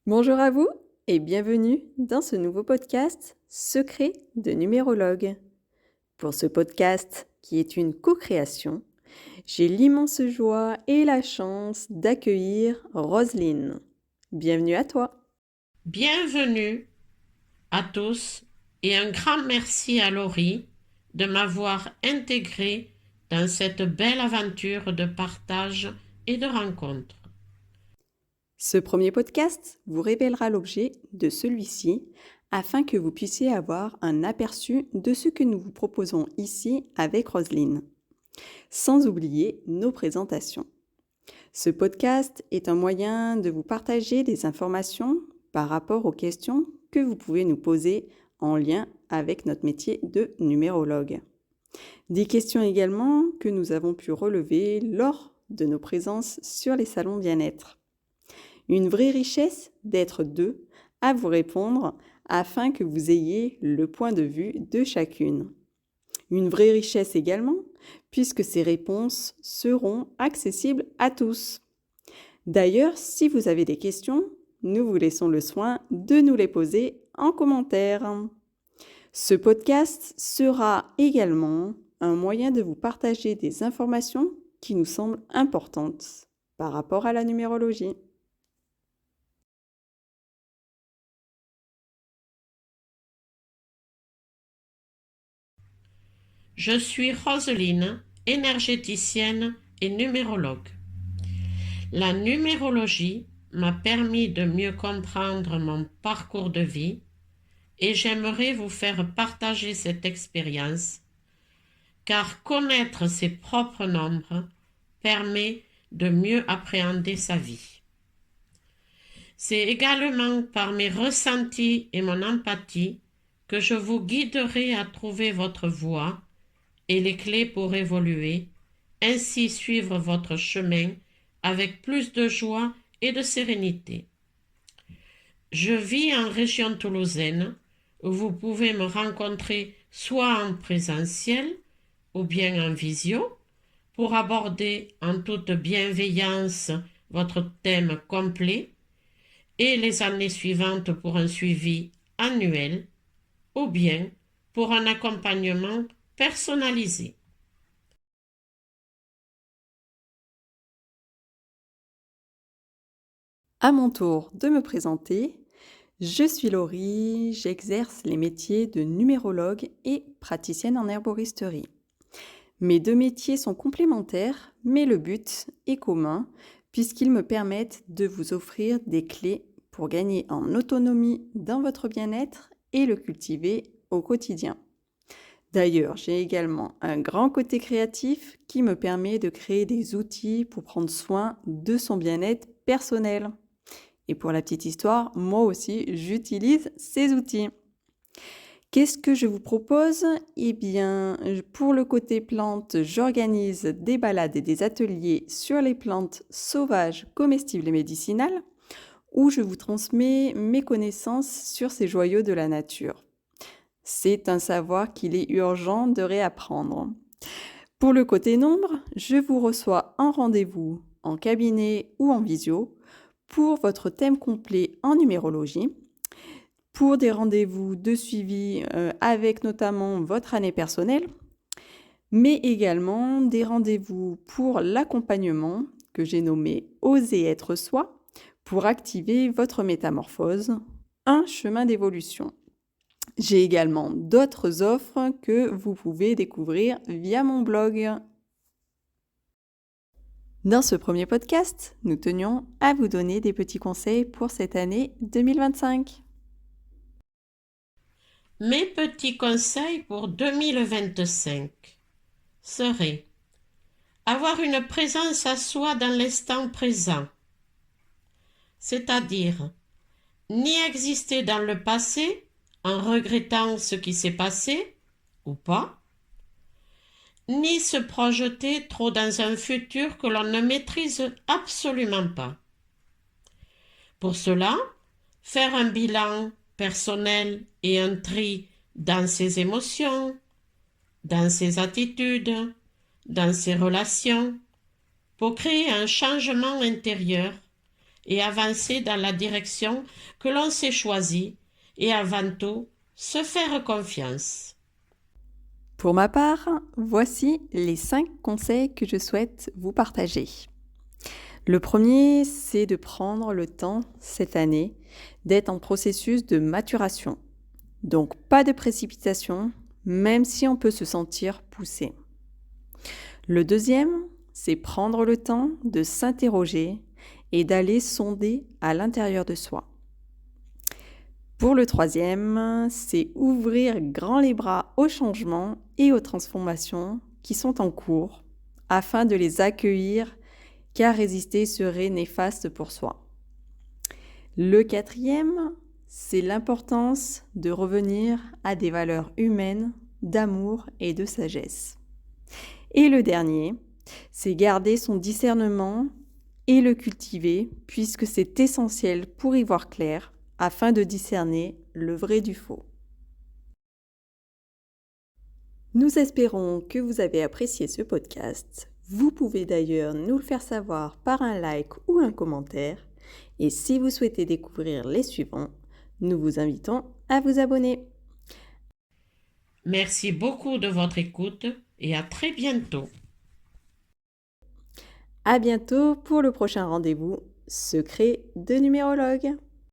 Bonjour à vous et bienvenue dans ce nouveau podcast Secret de numérologue. Pour ce podcast qui est une co-création, j'ai l'immense joie et la chance d'accueillir Roselyne. Bienvenue à toi. Bienvenue à tous et un grand merci à Laurie de m'avoir intégré dans cette belle aventure de partage et de rencontre. Ce premier podcast vous révélera l'objet de celui-ci afin que vous puissiez avoir un aperçu de ce que nous vous proposons ici avec Roselyne. Sans oublier nos présentations. Ce podcast est un moyen de vous partager des informations par rapport aux questions que vous pouvez nous poser en lien avec notre métier de numérologue. Des questions également que nous avons pu relever lors de nos présences sur les salons bien-être. Une vraie richesse d'être deux à vous répondre afin que vous ayez le point de vue de chacune. Une vraie richesse également, puisque ces réponses seront accessibles à tous. D'ailleurs, si vous avez des questions, nous vous laissons le soin de nous les poser en commentaire. Ce podcast sera également un moyen de vous partager des informations qui nous semblent importantes par rapport à la numérologie. Je suis Roselyne, énergéticienne et numérologue. La numérologie m'a permis de mieux comprendre mon parcours de vie et j'aimerais vous faire partager cette expérience car connaître ses propres nombres permet de mieux appréhender sa vie. C'est également par mes ressentis et mon empathie que je vous guiderai à trouver votre voie et les clés pour évoluer, ainsi suivre votre chemin avec plus de joie et de sérénité. Je vis en région toulousaine, où vous pouvez me rencontrer soit en présentiel ou bien en visio, pour aborder en toute bienveillance votre thème complet et les années suivantes pour un suivi annuel ou bien pour un accompagnement personnalisé. À mon tour de me présenter, je suis Laurie, j'exerce les métiers de numérologue et praticienne en herboristerie. Mes deux métiers sont complémentaires, mais le but est commun puisqu'ils me permettent de vous offrir des clés pour gagner en autonomie dans votre bien-être et le cultiver au quotidien. D'ailleurs, j'ai également un grand côté créatif qui me permet de créer des outils pour prendre soin de son bien-être personnel. Et pour la petite histoire, moi aussi, j'utilise ces outils. Qu'est-ce que je vous propose? Eh bien, pour le côté plantes, j'organise des balades et des ateliers sur les plantes sauvages, comestibles et médicinales, où je vous transmets mes connaissances sur ces joyaux de la nature. C'est un savoir qu'il est urgent de réapprendre. Pour le côté nombre, je vous reçois en rendez-vous, en cabinet ou en visio, pour votre thème complet en numérologie, pour des rendez-vous de suivi avec notamment votre année personnelle, mais également des rendez-vous pour l'accompagnement que j'ai nommé Oser être soi, pour activer votre métamorphose, un chemin d'évolution. J'ai également d'autres offres que vous pouvez découvrir via mon blog. Dans ce premier podcast, nous tenions à vous donner des petits conseils pour cette année 2025. Mes petits conseils pour 2025 seraient avoir une présence à soi dans l'instant présent, c'est-à-dire ni exister dans le passé en regrettant ce qui s'est passé ou pas, ni se projeter trop dans un futur que l'on ne maîtrise absolument pas. Pour cela, faire un bilan personnel et un tri dans ses émotions, dans ses attitudes, dans ses relations, pour créer un changement intérieur et avancer dans la direction que l'on s'est choisie et avant tout, se faire confiance. Pour ma part, voici les 5 conseils que je souhaite vous partager. Le premier, c'est de prendre le temps cette année d'être en processus de maturation. Donc pas de précipitation, même si on peut se sentir poussé. Le deuxième, c'est prendre le temps de s'interroger et d'aller sonder à l'intérieur de soi. Pour le troisième, c'est ouvrir grand les bras aux changements et aux transformations qui sont en cours afin de les accueillir, car résister serait néfaste pour soi. Le quatrième, c'est l'importance de revenir à des valeurs humaines, d'amour et de sagesse. Et le dernier, c'est garder son discernement et le cultiver, puisque c'est essentiel pour y voir clair, afin de discerner le vrai du faux. Nous espérons que vous avez apprécié ce podcast. Vous pouvez d'ailleurs nous le faire savoir par un like ou un commentaire. Et si vous souhaitez découvrir les suivants, nous vous invitons à vous abonner. Merci beaucoup de votre écoute et à très bientôt. À bientôt pour le prochain rendez-vous Secret de numérologue.